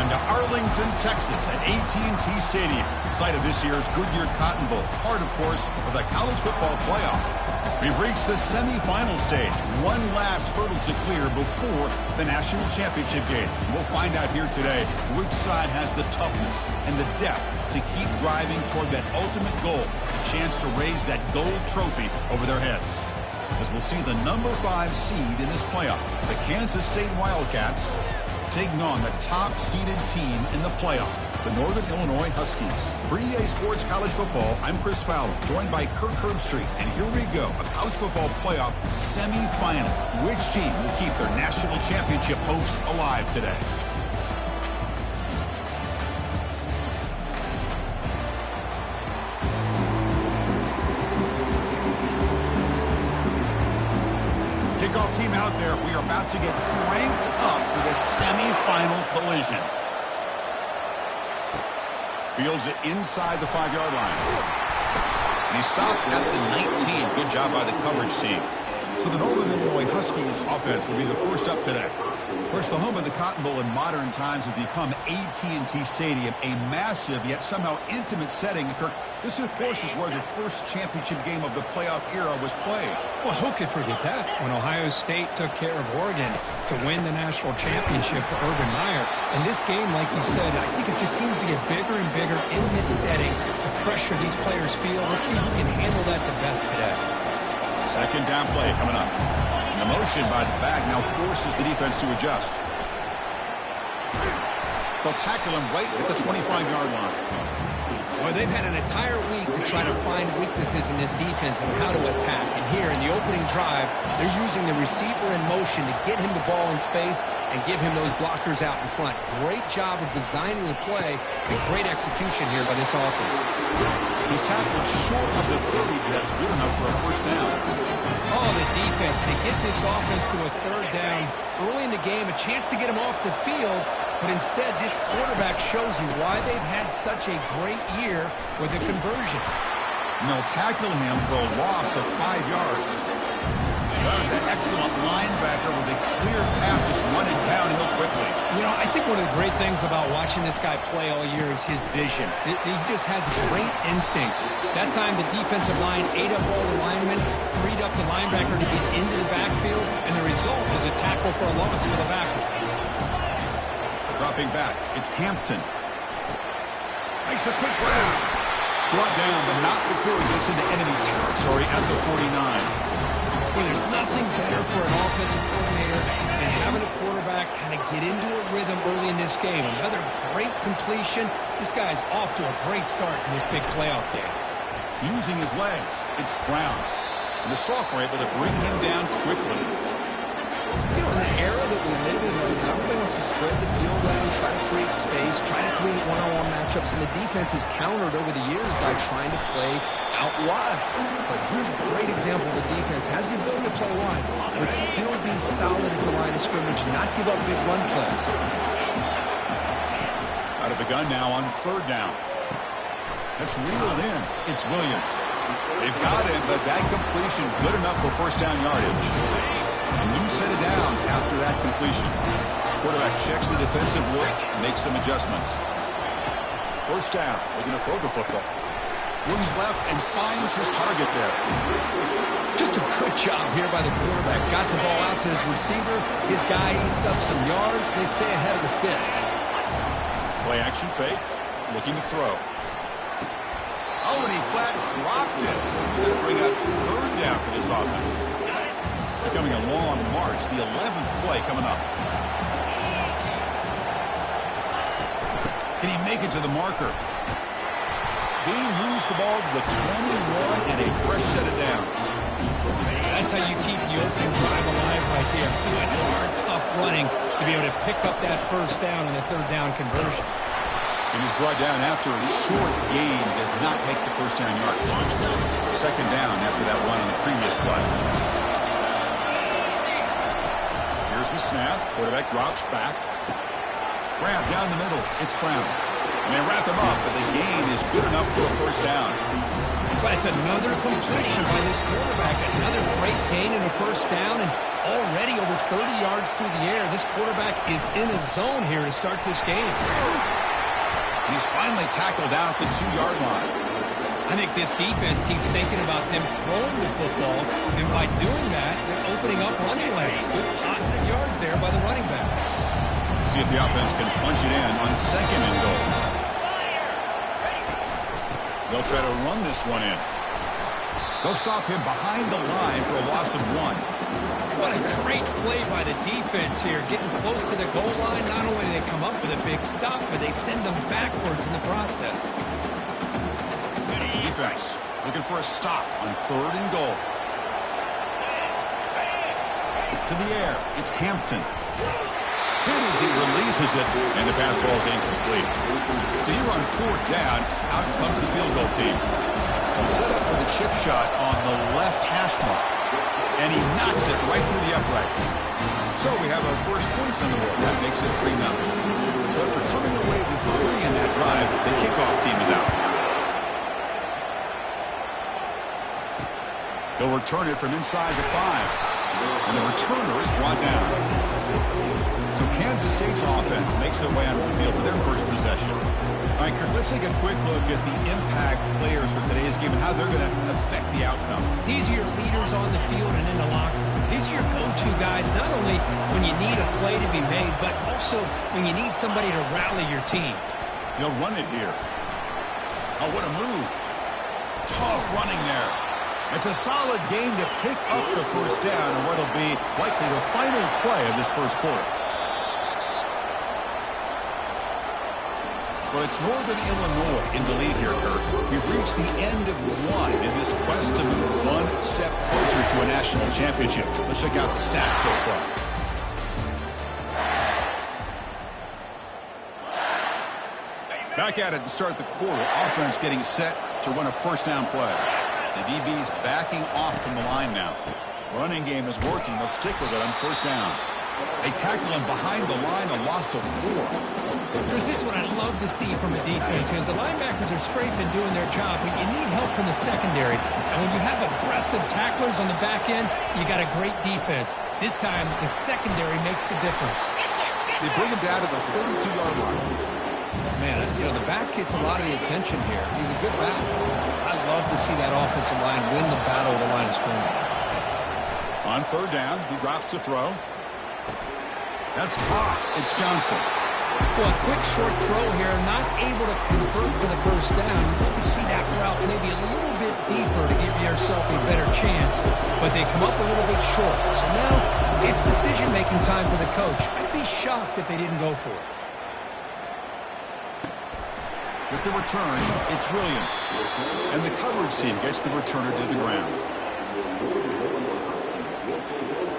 on to Arlington, Texas at AT&T Stadium, site of this year's Goodyear Cotton Bowl, part, of course, of the college football playoff. We've reached the semifinal stage, one last hurdle to clear before the national championship game. We'll find out here today which side has the toughness and the depth to keep driving toward that ultimate goal, a chance to raise that gold trophy over their heads. As we'll see the number 5 seed in this playoff, the Kansas State Wildcats, taking on the top-seeded team in the playoff, the Northern Illinois Huskies. For EA Sports College Football, I'm Chris Fowler, joined by Kirk Herbstreit. And here we go, a college football playoff semifinal. Which team will keep their national championship hopes alive today? Kickoff team out there. We are about to get cranked up for the semifinal collision. Fields it inside the 5-yard line. And he stopped at the 19. Good job by the coverage team. So the Northern Illinois Huskies offense will be the first up today. Of course, the home of the Cotton Bowl in modern times has become AT&T Stadium, a massive yet somehow intimate setting. This, of course, is where the first championship game of the playoff era was played. Well, who could forget that? When Ohio State took care of Oregon to win the national championship for Urban Meyer. And this game, like you said, I think it just seems to get bigger and bigger in this setting. The pressure these players feel. Let's see who can handle that the best today. Second down play coming up. And the motion by the back now forces the defense to adjust. They'll tackle him right at the 25-yard line. Well, they've had an entire week to try to find weaknesses in this defense and how to attack. And here in the opening drive, they're using the receiver in motion to get him the ball in space and give him those blockers out in front. Great job of designing the play and great execution here by this offense. He's tackled short of the 30, but that's good enough for a first down. Oh, the defense. They get this offense to a third down early in the game, a chance to get him off the field. But instead, this quarterback shows you why they've had such a great year with a conversion. And they'll tackle him for a loss of 5 yards. That was an excellent linebacker with a clear path just running downhill quickly. You know, I think one of the great things about watching this guy play all year is his vision. He just has great instincts. That time, the defensive line ate up all the linemen, freed up the linebacker to get into the backfield, and the result was a tackle for a loss for the backer. Dropping back, it's Hampton. Makes a quick grab. Brought down, but not before he gets into enemy territory at the 49. Well, there's nothing better for an offensive coordinator than having a quarterback kind of get into a rhythm early in this game. Another great completion. This guy's off to a great start in this big playoff game. Using his legs, it's Brown. And the sophomore able to bring him down quickly. You know, in the era that we live in right now, everybody wants to spread the field out, try to create space, try to create one-on-one matchups, and the defense has countered over the years by trying to play out wide. But here's a great example of a defense has the ability to play wide, but still be solid at the line of scrimmage, not give up big run plays. Out of the gun now on third down. That's reeled in. It's Williams. They've got him, but that completion good enough for first down yardage. A new set of downs after that completion. Quarterback checks the defensive look, makes some adjustments. First down, looking to throw the football. Looks left and finds his target there. Just a good job here by the quarterback. Got the ball out to his receiver. His guy eats up some yards. They stay ahead of the sticks. Play action fake, looking to throw. Oh, and he flat dropped it. He's going to bring up third down for this offense. Becoming a long march, the 11th play coming up. Can he make it to the marker? Did he lose the ball to the 21 and a fresh set of downs? That's how you keep the opening drive alive right there. Good, hard, tough running to be able to pick up that first down and the third down conversion. And he's brought down after a short gain, does not make the first down yardage. Second down after that run on the previous play. Here's the snap. Quarterback drops back. Grab down the middle. It's Brown. And they wrap him up, but the gain is good enough for a first down. But it's another completion by this quarterback. Another great gain and a first down, and already over 30 yards through the air. This quarterback is in a zone here to start this game. And he's finally tackled down at the 2-yard line. I think this defense keeps thinking about them throwing the football, and by doing that, they're opening up running lanes. Good positive yards there by the running back. See if the offense can punch it in on second and goal. They'll try to run this one in. They'll stop him behind the line for a loss of 1. What a great play by the defense here, getting close to the goal line. Not only do they come up with a big stop, but they send them backwards in the process. Defense looking for a stop on third and goal. To the air, it's Hampton. Hit as he releases it, and the pass ball is incomplete. So here on fourth down, out comes the field goal team. He'll set up for the chip shot on the left hash mark, and he knocks it right through the uprights. So we have our first points on the board. That makes it 3-0. So after coming away with 3 in that drive, the kickoff team is out. They'll return it from inside the 5, and the returner is brought down. So Kansas State's offense makes their way onto the field for their first possession. All right, Kurt, let's take a quick look at the impact players for today's game and how they're going to affect the outcome. These are your leaders on the field and in the locker room. These are your go-to guys, not only when you need a play to be made, but also when you need somebody to rally your team. They'll run it here. Oh, what a move. Tough running there. It's a solid game to pick up the first down and what will be likely the final play of this first quarter. Well, it's Northern Illinois in the lead here, Kurt. We've reached the end of 1 in this quest to move one step closer to a national championship. Let's check out the stats so far. Back at it to start the quarter. Offense getting set to run a first down play. The DB's backing off from the line now. Running game is working. They'll stick with it on first down. They tackle him behind the line, a loss of 4. Chris, this is what I love to see from a defense, because the linebackers are scraping, doing their job, but you need help from the secondary. And when you have aggressive tacklers on the back end, you got a great defense. This time, the secondary makes the difference. They bring him down to the 32-yard line. Man, you know, the back gets a lot of the attention here. He's a good back. I love to see that offensive line win the battle of the line of scrimmage. On third down, he drops to throw. That's caught. It's Johnson. Well, a quick short throw here, not able to convert for the first down. You want to see that route maybe a little bit deeper to give yourself a better chance, but they come up a little bit short. So now it's decision-making time for the coach. I'd be shocked if they didn't go for it. With the return, it's Williams. And the coverage team gets the returner to the ground.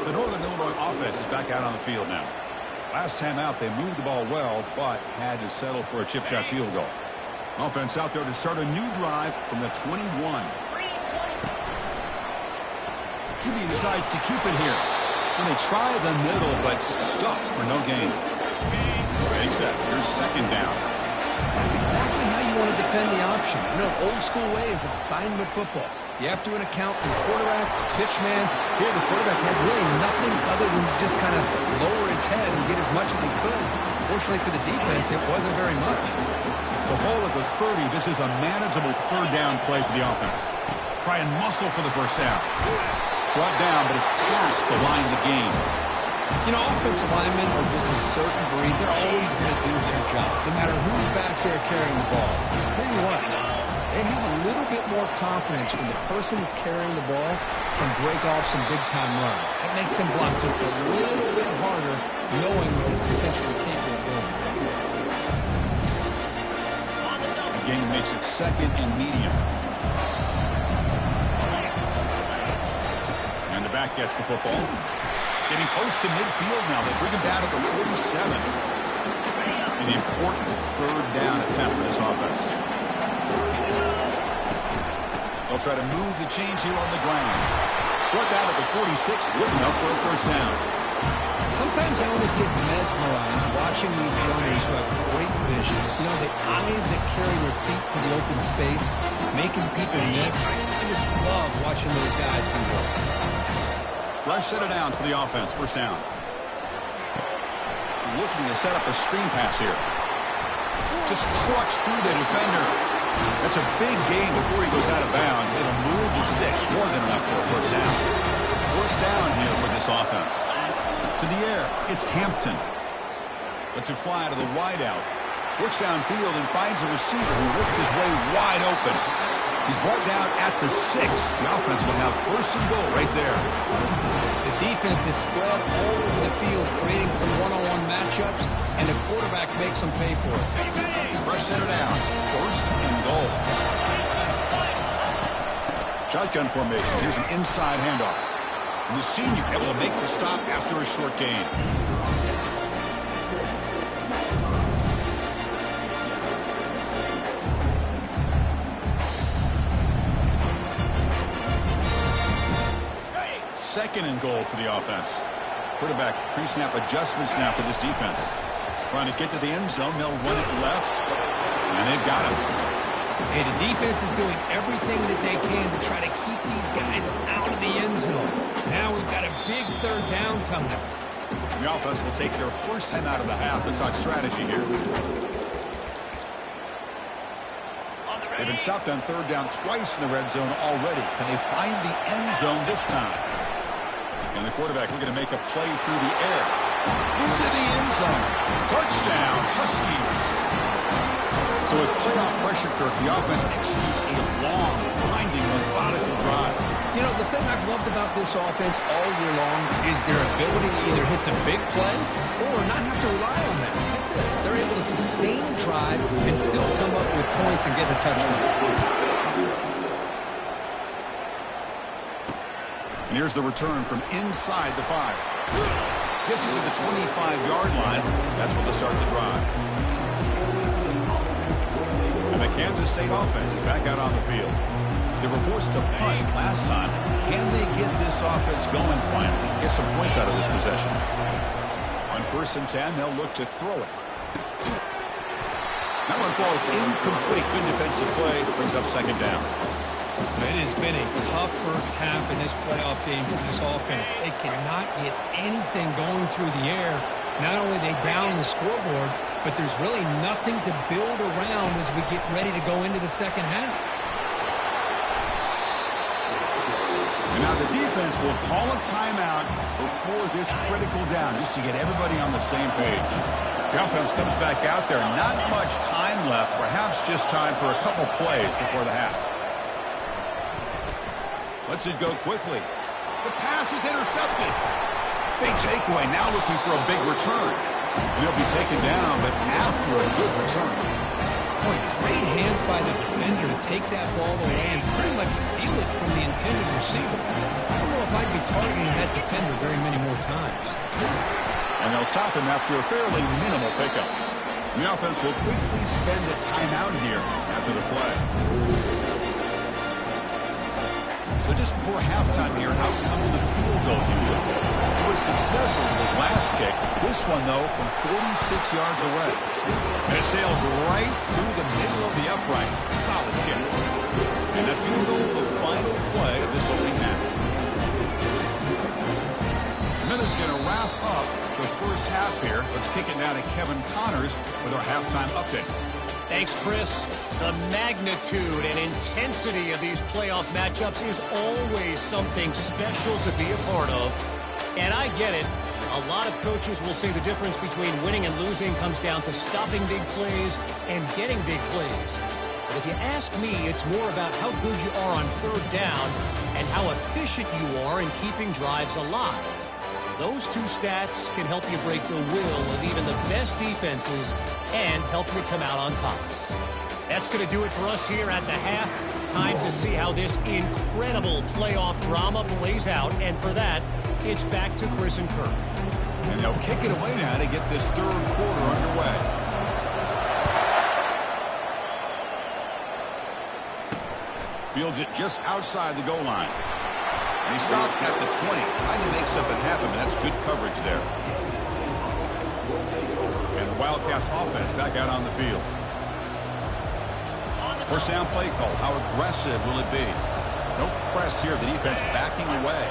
The Northern Illinois offense is back out on the field now. Last time out, they moved the ball well, but had to settle for a chip shot field goal. Offense out there to start a new drive from the 21. QB decides to keep it here. And they try the middle, but stuffed for no gain. Ready, set. Here's second down. That's exactly how you want to defend the option. You know, old school way is assignment football. You have to account for the quarterback, the pitch man. Here, the quarterback had really nothing other than just kind of lower his head and get as much as he could. Fortunately for the defense, it wasn't very much. So ball at the 30. This is a manageable third down play for the offense. Try and muscle for the first down. Brought down, but it's past the line of the game. You know, offensive linemen are just a certain breed. They're always going to do their job, no matter who's back there carrying the ball. I'll tell you what, they have a little bit more confidence when the person that's carrying the ball can break off some big-time runs. That makes them block just a little bit harder, knowing what he's potentially capable of doing. The game makes it second and medium. And the back gets the football. Getting close to midfield now. They bring him down to the 47. An important third down attempt for this offense. They'll try to move the chains here on the ground. Brought down to the 46. Good enough for a first down. Sometimes I almost get mesmerized watching these runners who have great vision. You know, the eyes their feet to the open space, making people miss. I just love watching those guys do work. Fresh set of downs for the offense. First down. Looking to set up a screen pass here. Just trucks through the defender. That's a big gain before he goes out of bounds. It'll move the sticks more than enough for a first down. First down here for this offense. To the air, it's Hampton. Lets it fly to the wideout. Works downfield and finds a receiver who worked his way wide open. He's brought down at the 6. The offense will have first and goal right there. The defense is spread all over the field, creating some one-on-one matchups, and the quarterback makes them pay for it. Fresh set of downs. First and goal. Shotgun formation. Here's an inside handoff. And the senior able to make the stop after a short gain. Second and goal for the offense. Quarterback pre-snap adjustments now for this defense. Trying to get to the end zone. They'll run it left. And they've got him. Hey, the defense is doing everything that they can to try to keep these guys out of the end zone. Now we've got a big third down coming up. The offense will take their first 10 out of the half. Let's talk strategy here. They've been stopped on third down twice in the red zone already. Can they find the end zone this time? And the quarterback looking to make a play through the air. Into the end zone. Touchdown, Huskies. So with playoff pressure, Kirk, the offense executes a long, blinding, methodical drive. You know, the thing I've loved about this offense all year long is their ability to either hit the big play or not have to rely on that. Like this. They're able to sustain a drive and still come up with points and get a touchdown. And here's the return from inside the 5. Gets it to the 25-yard line. That's where they start the drive. And the Kansas State offense is back out on the field. They were forced to punt last time. Can they get this offense going finally? Get some points out of this possession. On first and 10, they'll look to throw it. That one falls incomplete. Good defensive play. Brings up second down. It has been a tough first half in this playoff game for this offense. They cannot get anything going through the air. Not only are they down the scoreboard, but there's really nothing to build around as we get ready to go into the second half. And now the defense will call a timeout before this critical down, just to get everybody on the same page. The offense comes back out there. Not much time left, perhaps just time for a couple plays before the half. Lets it go quickly. The pass is intercepted. Big takeaway, now looking for a big return. And he'll be taken down, but after a good return. Boy, great hands by the defender to take that ball away and pretty much steal it from the intended receiver. I don't know if I'd be targeting that defender very many more times. And they'll stop him after a fairly minimal pickup. The offense will quickly spend a timeout here after the play. So just before halftime here, out comes the field goal unit. He was successful with his last kick. This one, though, from 46 yards away. And it sails right through the middle of the uprights. Solid kick. And that field goal, the final play of this opening half. The minute's going to wrap up the first half here. Let's kick it now to Kevin Connors with our halftime update. Thanks, Chris. The magnitude and intensity of these playoff matchups is always something special to be a part of. And I get it. A lot of coaches will say the difference between winning and losing comes down to stopping big plays and getting big plays. But if you ask me, it's more about how good you are on third down and how efficient you are in keeping drives alive. Those two stats can help you break the will of even the best defenses and help you come out on top. That's going to do it for us here at the half. Time to see how this incredible playoff drama plays out. And for that, it's back to Chris and Kirk. And they'll kick it away now to get this third quarter underway. Fields it just outside the goal line. And he stopped at the 20, trying to make something happen, but that's good coverage there. And the Wildcats offense back out on the field. First down play call. How aggressive will it be? No press here. The defense backing away.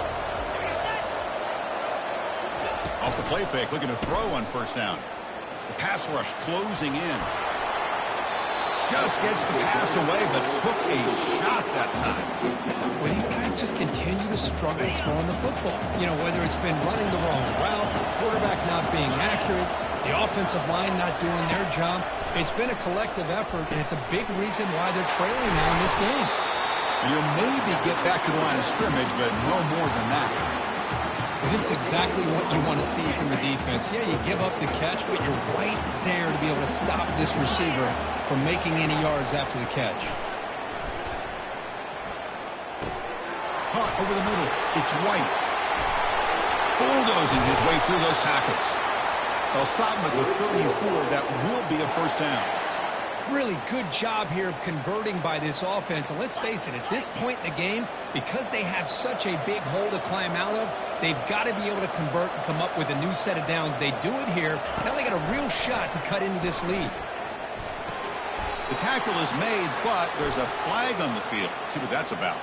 Off the play fake, looking to throw on first down. The pass rush closing in. Just gets the pass away, but took a shot that time. Well, these guys just continue to struggle throwing the football. You know, whether it's been running the wrong route, the quarterback not being accurate, the offensive line not doing their job. It's been a collective effort, and it's a big reason why they're trailing now in this game. And you'll maybe get back to the line of scrimmage, but no more than that. Well, this is exactly what you want to see from the defense. Yeah, you give up the catch, but you're right there to be able to stop this receiver from making any yards after the catch. Caught over the middle. It's White. Bulldozing his way through those tackles. They'll stop him at the 34. That will be a first down. Really good job here of converting by this offense. And let's face it, at this point in the game, because they have such a big hole to climb out of, they've got to be able to convert and come up with a new set of downs. They do it here. Now they got a real shot to cut into this lead. The tackle is made, but there's a flag on the field. Let's see what that's about.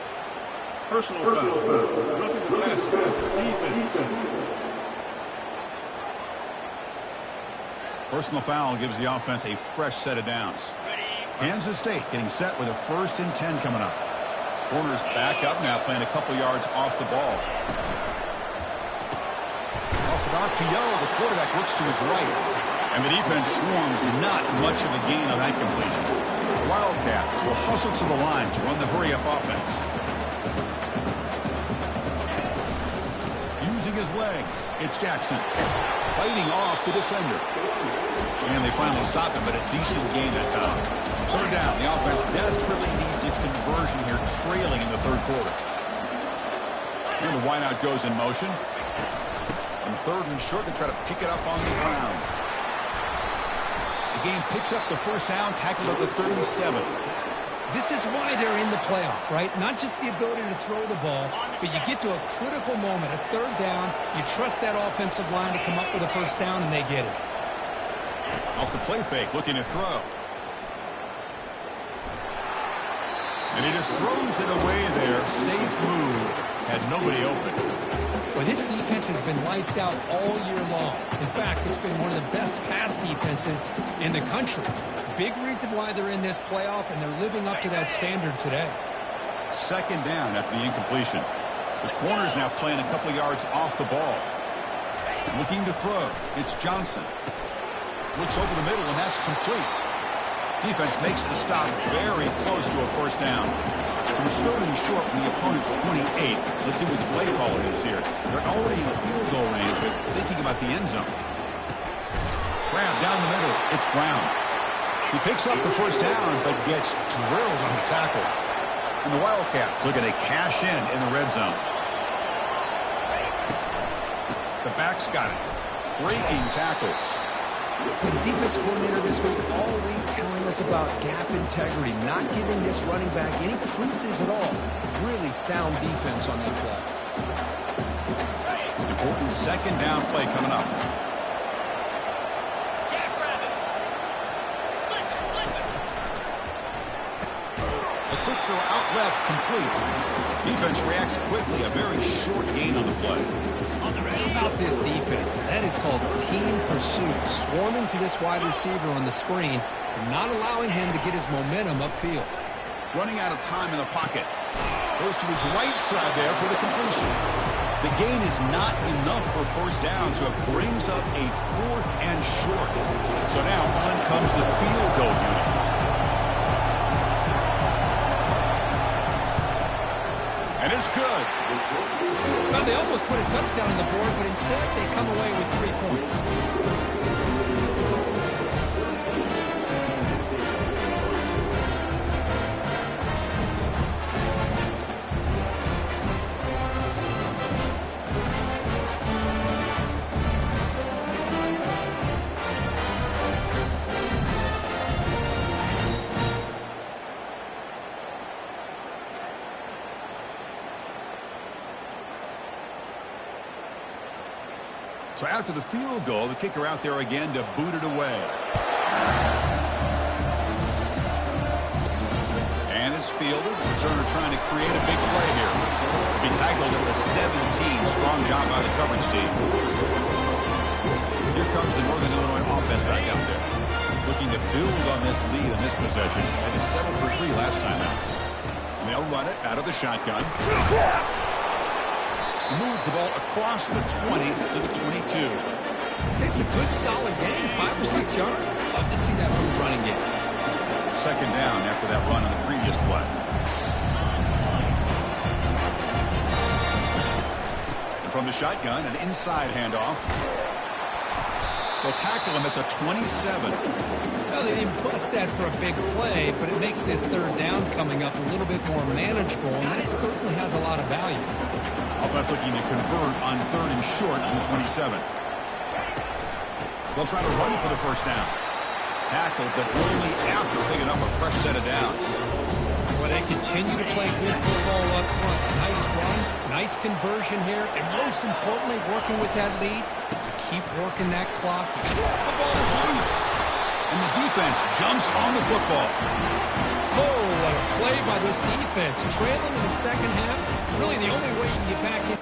Personal foul. Roughing the pass. Defense. Personal foul gives the offense a fresh set of downs. Kansas State getting set with a 1st and 10 coming up. Corners back up now, playing a couple yards off the ball. Off an RPO, the quarterback looks to his right. And the defense swarms, not much of a gain on that completion. Wildcats will hustle to the line to run the hurry-up offense. Using his legs, it's Jackson. Fighting off the defender. And they finally stop him, but a decent gain that time. Third down, the offense desperately needs a conversion here, trailing in the third quarter. And the wideout goes in motion. On 3rd and short, they try to pick it up on the ground. The game picks up the first down, tackled at the 37. This is why they're in the playoff, right? Not just the ability to throw the ball, but you get to a critical moment, a 3rd down, you trust that offensive line to come up with a first down, and they get it. Off the play fake, looking to throw. And he just throws it away there. Safe move. Had nobody open. Well, this defense has been lights out all year long. In fact, it's been one of the best pass defenses in the country. Big reason why they're in this playoff, and they're living up to that standard today. 2nd down after the incompletion. The corner's now playing a couple of yards off the ball. Looking to throw. It's Johnson. Looks over the middle, and that's complete. Defense makes the stop very close to a first down. So it's 3rd and short from the opponent's 28. Let's see what the play caller is here. They're already in field goal range, but thinking about the end zone. Grab down the middle. It's Brown. He picks up the first down, but gets drilled on the tackle. And the Wildcats looking to cash in the red zone. The back's got it. Breaking tackles. The defense coordinator this week all week telling us about gap integrity, not giving this running back any creases at all. Really sound defense on that play. Important 2nd down play coming up. The quick throw out left, complete. Defense reacts quickly, a very short gain on the play. How about this defense? That is called team pursuit. Swarming to this wide receiver on the screen and not allowing him to get his momentum upfield. Running out of time in the pocket. Goes to his right side there for the completion. The gain is not enough for first down, so it brings up a 4th and short. So now on comes the field goal unit. And it's good. Well, they almost put a touchdown on the board, but instead they come away with 3 points. So after the field goal, the kicker out there again to boot it away. fielded. Returner trying to create a big play here. Be tackled at the 17. Strong job by the coverage team. Here comes the Northern Illinois offense back out there. Looking to build on this lead in this possession. And to settle for 3 last time out. They'll run it out of the shotgun. He moves the ball across the 20 to the 22. It's a good, solid game. 5 or 6 yards. Love to see that from the running game. Second down after that run on the previous play. And from the shotgun, an inside handoff. They'll tackle him at the 27. Well, they didn't bust that for a big play, but it makes this third down coming up a little bit more manageable, and that certainly has a lot of value. Offense looking to convert on 3rd and short on the 27. They'll try to run for the first down. Tackled, but only after picking up a fresh set of downs. Well, they continue to play good football up front. Nice run, nice conversion here, and most importantly, working with that lead, you keep working that clock. The ball is loose, and the defense jumps on the football. Oh, what a play by this defense. Trailing in the second half, really the only way you can get back in.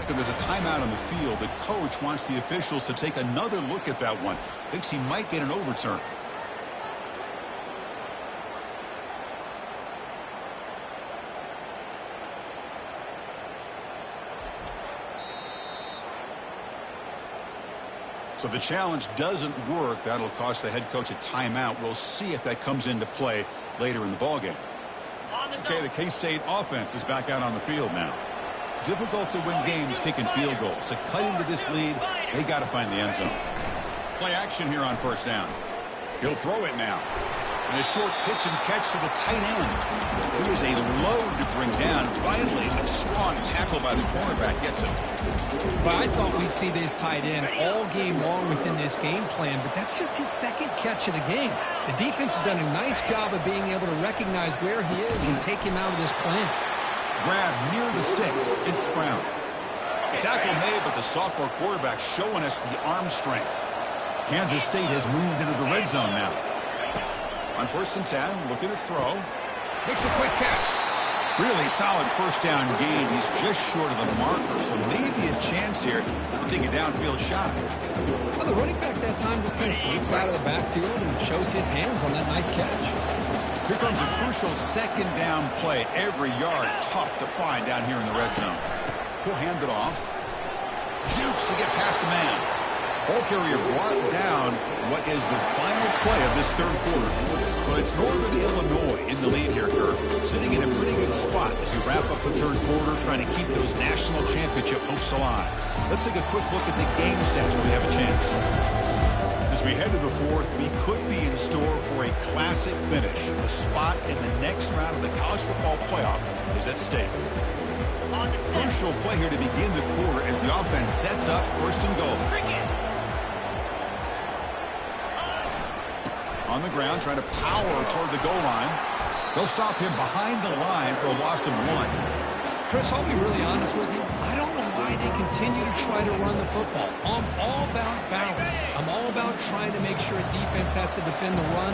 There's a timeout on the field. The coach wants the officials to take another look at that one. Thinks he might get an overturn. So the challenge doesn't work. That'll cost the head coach a timeout. We'll see if that comes into play later in the ballgame. Okay, the K-State offense is back out on the field now. Difficult to win games kicking field goals. To cut into this lead, they got to find the end zone. Play action here on first down. He'll throw it now. And a short pitch and catch to the tight end. He is a load to bring down. Finally, a strong tackle by the cornerback gets him. Well, I thought we'd see this tight end all game long within this game plan, but that's just his second catch of the game. The defense has done a nice job of being able to recognize where he is and take him out of this plan. Grab near the sticks. It's Brown. The tackle made, but the sophomore quarterback showing us the arm strength. Kansas State has moved into the red zone now. On 1st and 10, looking to throw. Makes a quick catch. Really solid first down gain. He's just short of the marker, so maybe a chance here to take a downfield shot. Well, the running back that time just kind of sneaks out of the backfield and shows his hands on that nice catch. Here comes a crucial second down play. Every yard tough to find down here in the red zone. He'll hand it off. Jukes to get past a man. Ball carrier brought down what is the final play of this third quarter. But it's Northern Illinois in the lead here, Kirk. Sitting in a pretty good spot as we wrap up the third quarter, trying to keep those national championship hopes alive. Let's take a quick look at the game sets where we have a chance. As we head to the fourth, we could be in store for a classic finish. A spot in the next round of the college football playoff is at stake. Crucial play here to begin the quarter as the offense sets up 1st and goal. On the ground, trying to power toward the goal line. They'll stop him behind the line for a loss of 1. Chris, I'll be really honest with you. I don't know why they continue to try to run the football. I'm all about balance. I'm all about trying to make sure a defense has to defend the run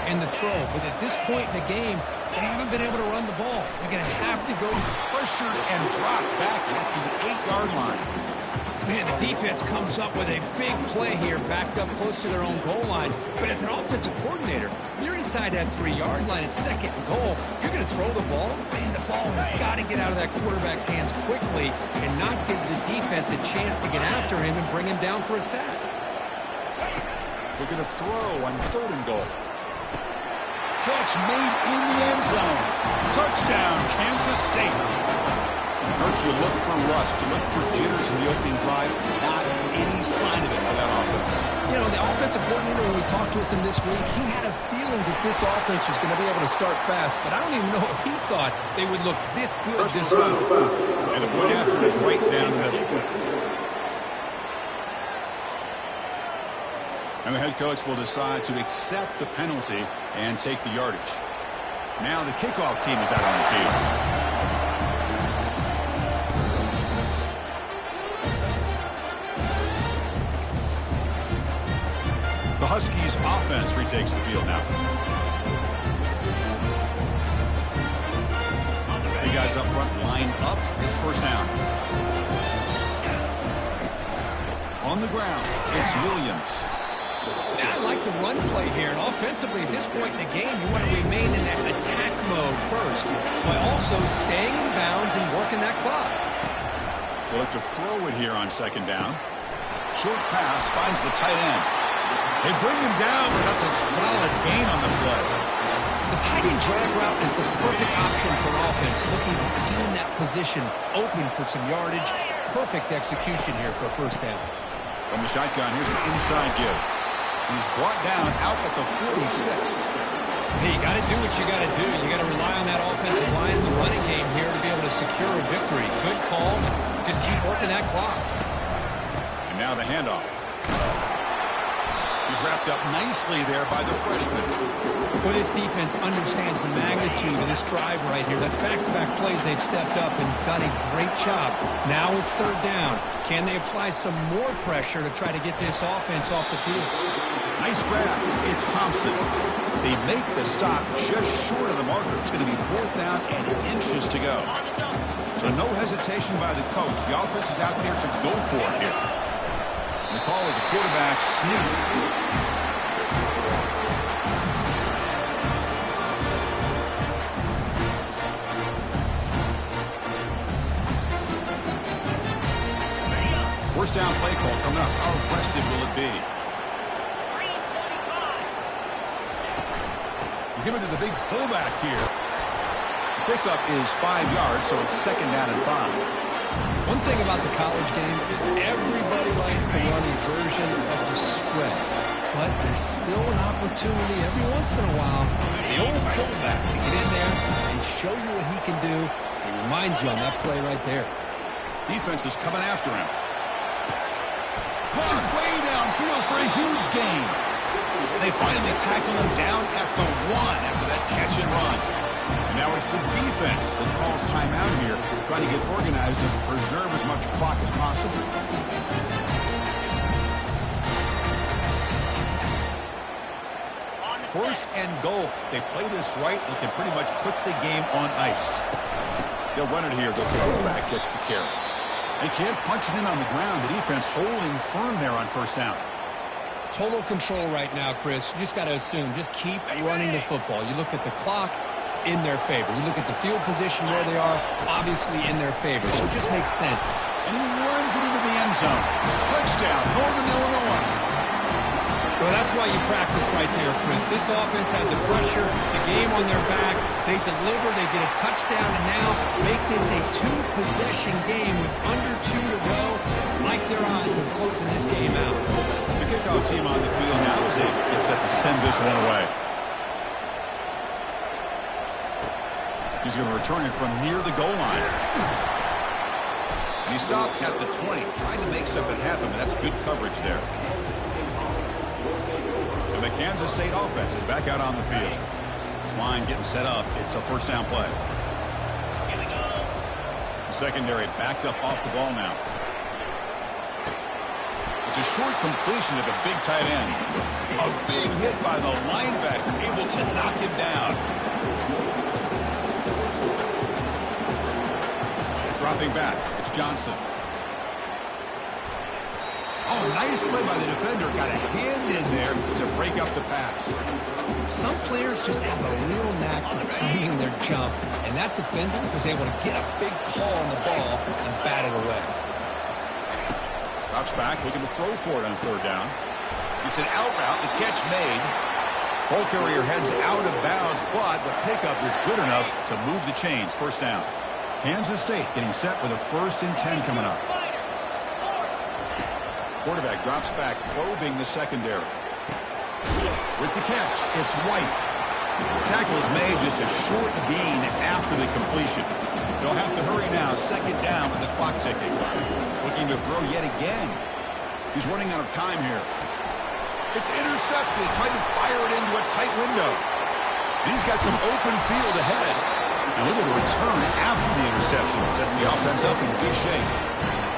and the throw. But at this point in the game, they haven't been able to run the ball. They're going to have to go pressured and drop back at the 8-yard line. Man, the defense comes up with a big play here, backed up close to their own goal line. But as an offensive coordinator, you're inside that 3-yard line at 2nd and goal. If you're going to throw the ball, man, the ball has got to get out of that quarterback's hands quickly and not give the defense a chance to get after him and bring him down for a sack. Looking to throw on 3rd and goal. Catch made in the end zone. Touchdown, Kansas State. Kirk, you look for rust, you look for jitters in the opening drive. Not any sign of it for that offense. You know, the offensive coordinator, when we talked with him this week, he had a feeling that this offense was going to be able to start fast, but I don't even know if he thought they would look this good this week. And the point after is right down the middle. And the head coach will decide to accept the penalty and take the yardage. Now the kickoff team is out on the field. Huskies offense retakes the field now. The guys up front line up. It's first down. On the ground, it's Williams. Now I like the run play here. And offensively, at this point in the game, you want to remain in that attack mode first, while also staying in bounds and working that clock. They'll have to throw it here on second down. Short pass finds the tight end. They bring him down, but that's a solid gain on the play. The tight end drag route is the perfect option for an offense looking to scheme that position open for some yardage. Perfect execution here for a first down. From the shotgun, here's an inside give. He's brought down out at the 46. Hey, you got to do what you got to do. You got to rely on that offensive line in the running game here to be able to secure a victory. Good call, and just keep working that clock. And now the handoff. He's wrapped up nicely there by the freshman. Well, this defense understands the magnitude of this drive right here. That's back-to-back plays. They've stepped up and done a great job. Now it's third down. Can they apply some more pressure to try to get this offense off the field? Nice grab. It's Thompson. They make the stop just short of the marker. It's going to be fourth down and inches to go. So no hesitation by the coach. The offense is out there to go for it here. And the call is a quarterback sneak. First down play call coming up. How aggressive will it be? Give it to the big fullback here. The pickup is 5 yards, so it's second down and 5. One thing about the college game is everybody likes to run a version of the spread. But there's still an opportunity every once in a while for the old fullback to get in there and show you what he can do. He reminds you on that play right there. Defense is coming after him. Caught way downfield for a huge gain. They finally tackle him down at the 1 after that catch and run. And now it's the defense that calls timeout here, trying to get organized and preserve as much clock as possible. First and goal. They play this right. They can pretty much put the game on ice. They'll run it here. The fullback gets the carry. They can't punch it in on the ground. The defense holding firm there on first down. Total control right now, Chris. You just got to assume, just keep running the football. You look at the clock, in their favor. You look at the field position where they are, obviously in their favor. So it just makes sense. And he runs it into the end zone. Touchdown, Northern Illinois. Well, that's why you practice right there, Chris. This offense had the pressure, the game on their back. They deliver, they get a touchdown, and now make this a two-possession game with under 2 to go. Like their odds of closing this game out. The kickoff team on the field now is set to send this one away. He's going to return it from near the goal line. And he stopped at the 20, trying to make something happen, but that's good coverage there. And the Kansas State offense is back out on the field. This line getting set up. It's a first down play. The secondary backed up off the ball now. It's a short completion to the big tight end. A big hit by the linebacker, able to knock him down. Dropping back, it's Johnson. Oh, nice play by the defender. Got a hand in there to break up the pass. Some players just have a real knack for timing their jump, and that defender was able to get a big paw on the ball and bat it away. Drops back, looking to throw for it on third down. It's an out route, the catch made. Ball carrier heads out of bounds, but the pickup is good enough to move the chains. First down. Kansas State getting set with a 1st and 10 coming up. Quarterback drops back, probing the secondary. With the catch, it's White. Tackle is made, just a short gain after the completion. They'll have to hurry now, second down with the clock ticking. Looking to throw yet again. He's running out of time here. It's intercepted, trying to fire it into a tight window. And he's got some open field ahead. And look at the return after the interception. Sets the offense up in good shape.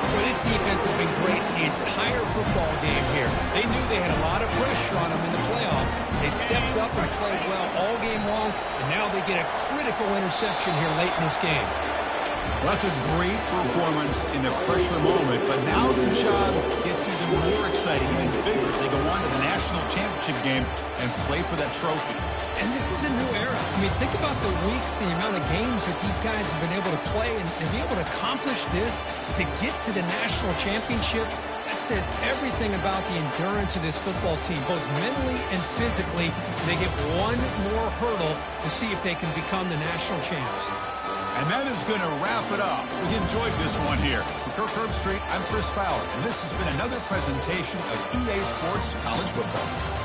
Well, this defense has been great the entire football game here. They knew they had a lot of pressure on them in the playoff. They stepped up and played well all game long, and now they get a critical interception here late in this game. Well, that's a great performance in a pressure moment, but now the job gets even more exciting, even bigger as they go on to the national championship game and play for that trophy. And this is a new era. I mean, think about the weeks, the amount of games that these guys have been able to play, and to be able to accomplish this, to get to the national championship, that says everything about the endurance of this football team, both mentally and physically. They get one more hurdle to see if they can become the national champs. And that is going to wrap it up. We enjoyed this one here. For Kirk Herbstreit, I'm Chris Fowler, and this has been another presentation of EA Sports College Football.